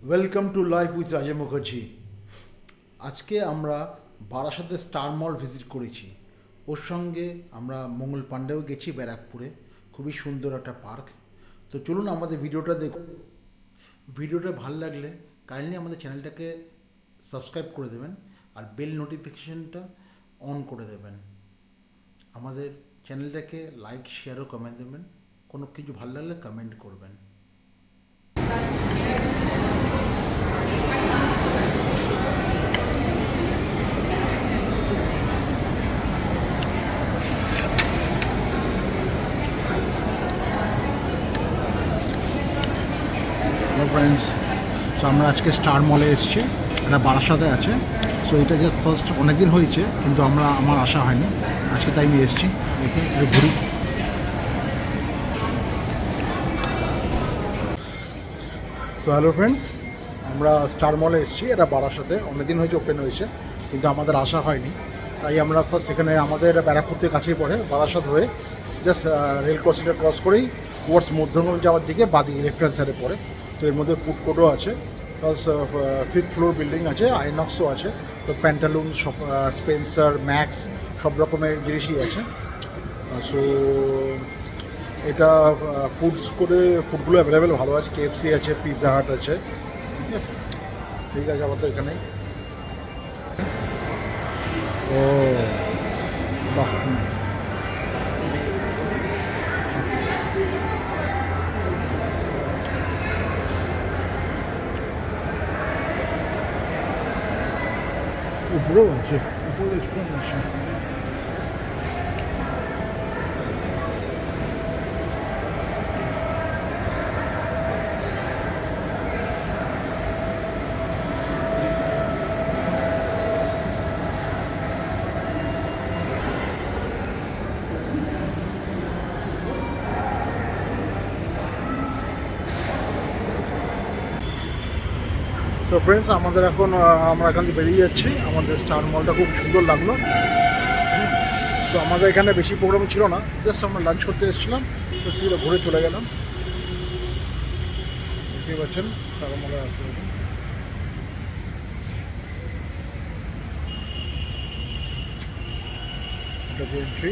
Welcome to life with রাজা মুখার্জি। আজকে আমরা বারাসাতে স্টার মল ভিজিট করেছি। ওর সঙ্গে আমরা মঙ্গল পাণ্ডেও গেছি ব্যারাকপুরে, খুবই সুন্দর একটা পার্ক। তো চলুন আমাদের ভিডিওটা দেখুন। ভিডিওটা ভালো লাগলে কাইন্ডলি আমাদের চ্যানেলটাকে সাবস্ক্রাইব করে দেবেন আর বেল নোটিফিকেশানটা অন করে দেবেন। আমাদের চ্যানেলটাকে লাইক, শেয়ার ও কমেন্ট দেবেন। কোনো কিছু ভালো লাগলে কমেন্ট করবেন। হ্যালো ফ্রেন্ডস, সো আমরা আজকে স্টার মলে এসেছি, এটা বারাসাতে আছে। সো এটা জাস্ট ফার্স্ট, অনেকদিন হয়েছে কিন্তু আমার আসা হয়নি, আজকে তাই নিয়ে এসেছি। দেখে একটু ঘুরি। সো হ্যালো ফ্রেন্ডস, আমরা স্টার মলে এসেছি, এটা বারাসাতে অনেকদিন হয়েছে ওপেন হয়েছে, কিন্তু আমাদের আসা হয়নি। তাই আমরা ফার্স্ট এখানে, আমাদের ব্যারাকপুর থেকে কাছেই পড়ে, বারাসাত হয়ে জাস্ট রেল ক্রসিংটা ক্রস করেই টুয়ার্ডস মধ্যমগ্রাম যাওয়ার দিকে বাদিকে লেফট হ্যান্ড সাইডে পড়ে। তো এর মধ্যে ফুড কোর্টও আছে, প্লাস 5th ফ্লোর বিল্ডিং আছে, আইনক্সও আছে। তো প্যান্টালুন, স্পেন্সার, ম্যাক্স সব রকমের জিনিসই আছে। সো এটা ফুডগুলো অ্যাভেলেবেল ভালো আছে। KFC আছে, পিৎজা হাট আছে। ঠিক আছে, আমাদের এখানে ও বাহ, উপরেও আছে, উপরে রেস্টুরেন্ট আছে। তো ফ্রেন্ডস, আমরা এখান থেকে বেরিয়ে যাচ্ছি। আমাদের স্টার মলটা খুব সুন্দর লাগলো। তো আমাদের এখানে বেশি প্রোগ্রাম ছিল না, জাস্ট আমরা লাঞ্চ করতে এসেছিলাম, তো সেটা ঘুরে চলে গেলাম। দেখতেই পাচ্ছেন স্টার মলে আসলে এটা এন্ট্রি।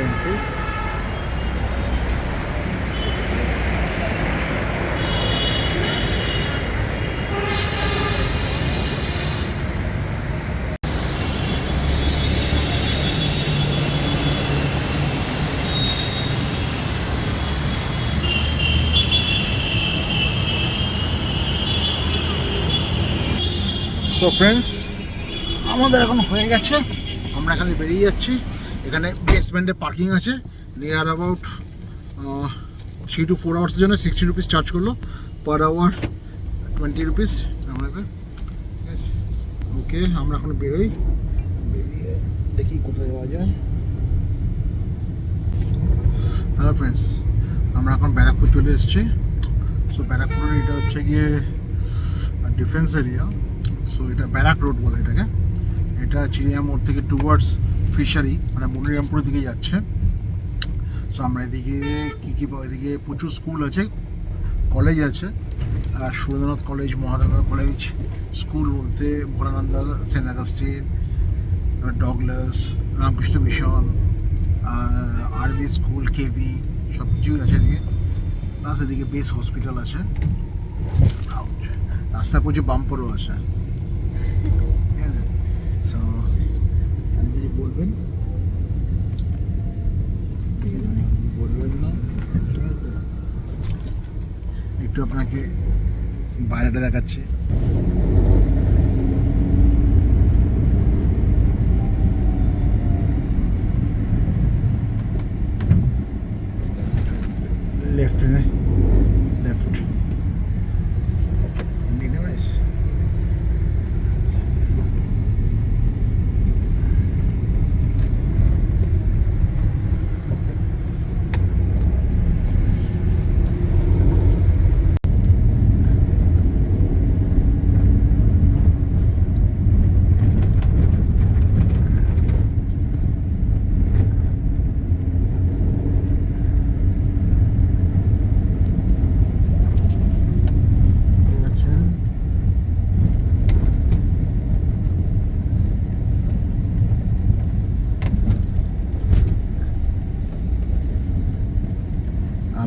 এন্ট্রি তো ফ্রেন্ডস, আমাদের এখন হয়ে গেছে, আমরা এখানে বেরিয়ে যাচ্ছি। এখানে বেসমেন্টে পার্কিং আছে, নিয়ার অ্যাবাউট 3 to 4 আওয়ার্সের জন্য 60 রুপিস চার্জ করলো, পার আওয়ার 20 রুপিস আমাদের। ওকে, আমরা এখন বেরিয়ে দেখি কোথায় যাওয়া যায়। হ্যালো ফ্রেন্ডস, আমরা এখন ব্যারাকপুর চলে এসেছি। সো ব্যারাকপুরের এটা হচ্ছে গিয়ে ডিফেন্স এরিয়া। সো এটা ব্যারাক রোড বলে এটাকে। এটা চিড়িয়া মোড় থেকে টুয়ার্ডস ফিশারি, মানে মনিরামপুরের দিকে যাচ্ছে। সো আমরা এদিকে এদিকে প্রচুর স্কুল আছে, কলেজ আছে। সুরেন্দ্রনাথ কলেজ, মহাদানা কলেজ, স্কুল বলতে Bholananda, Saint Augustine, Douglas, Ramakrishna Mission, RB school, KB সব কিছুই আছে এদিকে। প্লাস এদিকে বেস হসপিটাল আছে। রাস্তা প্রচুর বাম্পারও আছে। ঠিক আছে, সো কিছু বলবেন না? ঠিক আছে, একটু আপনাকে বাইরেটা দেখাচ্ছি। লেফট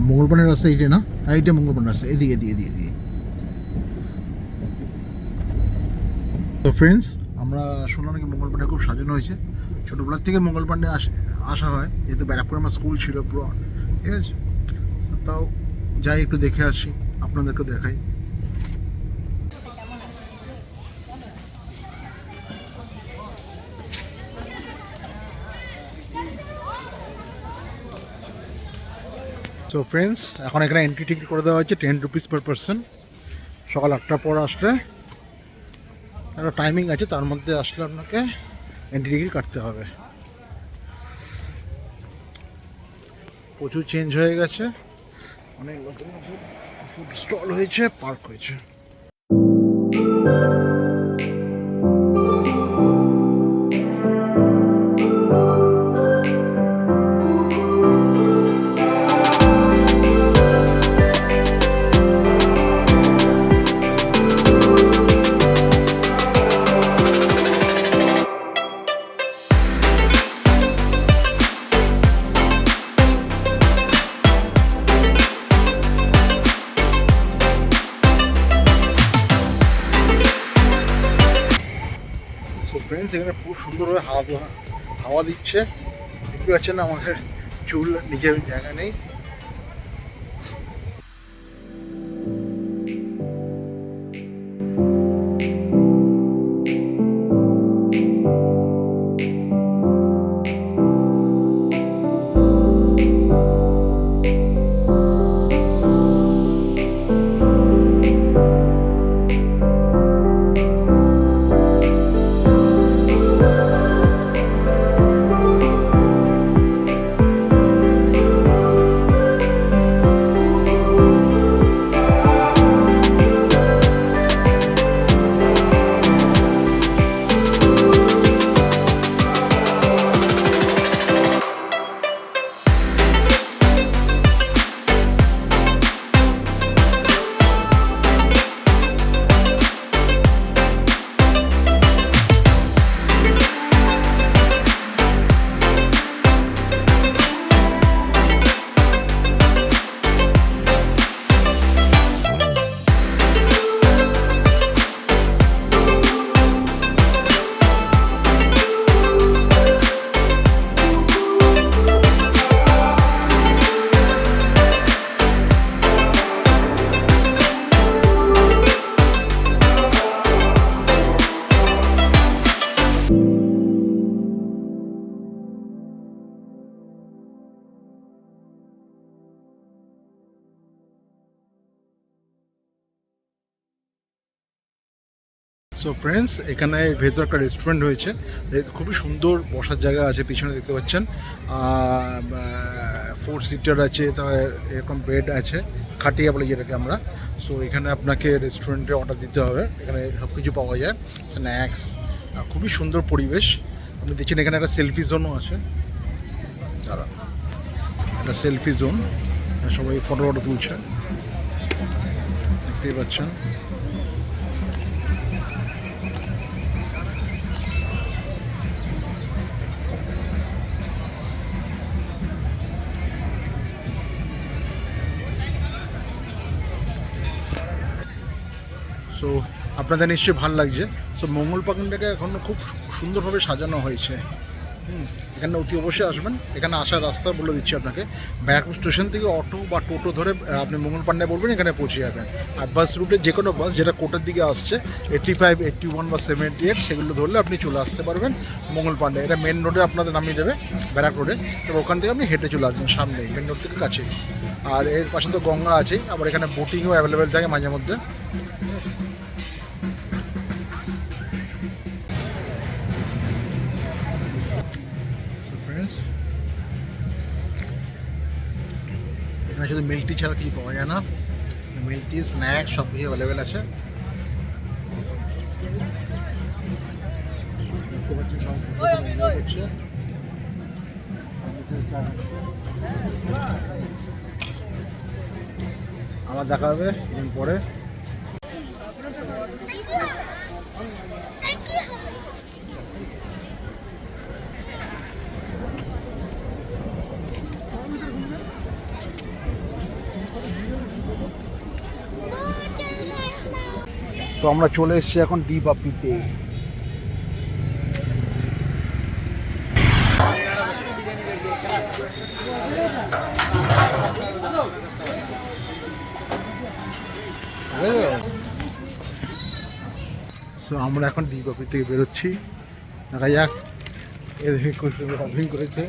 মঙ্গলপানের রাস্তা এইটা না? এইটা মঙ্গলপানের রাস্তা, এদিকে এদিকে এদিকে এদিকে। তো ফ্রেন্ডস, আমরা শুনলাম নাকি মঙ্গলপান্ডে খুব সাজানো হয়েছে। ছোটোবেলার থেকে মঙ্গলপান্ডে আসা হয়, যেহেতু ব্যারাকপুরে আমার স্কুল ছিল পুরো, ঠিক আছে। তাও যাই একটু দেখে আসি, আপনাদেরকে দেখাই। সো ফ্রেন্ডস, এখন এখানে এন্ট্রি টিকিট করে দেওয়া হচ্ছে 10 রুপিস পার পারসন। সকাল 8টার পর আসলে একটা টাইমিং আছে, তার মধ্যে আসলে আপনাকে এন্ট্রি টিকিট কাটতে হবে। প্রচুর চেঞ্জ হয়ে গেছে, অনেক নতুন নতুন ফুড স্টল হয়েছে, পার্ক হয়েছে। ফ্রেন্ডস, এখানে খুব সুন্দরভাবে হাওয়া দিচ্ছে, দেখতে পাচ্ছেন না? আমাদের চুল নিজের জায়গা নেই। সো ফ্রেন্ডস, এখানে ভেতর একটা রেস্টুরেন্ট হয়েছে, খুবই সুন্দর বসার জায়গা আছে, পিছনে দেখতে পাচ্ছেন 4 সিটার আছে, তার এরকম বেড আছে, খাটিয়া বলে যেটাকে আমরা। সো এখানে আপনাকে রেস্টুরেন্টে অর্ডার দিতে হবে, এখানে সব কিছু পাওয়া যায়, স্ন্যাক্স। খুবই সুন্দর পরিবেশ। আপনি দেখছেন এখানে একটা সেলফি জোনও আছে, দাঁড়া, একটা সেলফি জোন, সবাই ফটো তুলছে, দেখতেই পাচ্ছেন। সো আপনাদের নিশ্চয়ই ভালো লাগছে। সো মঙ্গল পান্ডেটাকে এখন খুব সুন্দরভাবে সাজানো হয়েছে। এখানে অতি অবশ্যই আসবেন। এখানে আসার রাস্তা বলে দিচ্ছি আপনাকে, ব্যারাকপুর স্টেশন থেকে অটো বা টোটো ধরে আপনি মঙ্গল পান্ডে বলবেন, এখানে পৌঁছে যাবেন। আর বাস রুটে যে কোনো বাস যেটা কোটার দিকে আসছে 85, 81 বা 78, সেগুলো ধরলে আপনি চলে আসতে পারবেন মঙ্গল পান্ডে। এটা মেন রোডে আপনাদের নামিয়ে দেবে, ব্যারাক রোডে। তো ওখান থেকে আপনি হেঁটে চলে আসবেন, সামনেই মেন রোড থেকে কাছেই। আর এর পাশে তো গঙ্গা আছেই, আবার এখানে বোটিংও অ্যাভেলেবেল থাকে মাঝে মধ্যে। এখানে শুধু মিল্ক টি ছাড়া কিছু পাওয়া যায় না, মিল্ক টি, স্ন্যাক্স সব কিছু অ্যাভেলেবেল আছে। দেখতে পাচ্ছেন সব হচ্ছে। আবার দেখা হবে কিছুদিন পরে। তো আমরা চলে এসেছি এখন ডি বাপিতে। সো আমরা এখন ডি বাপি থেকে বেরোচ্ছি, দেখা যাক এদিকে শপিং করেছে।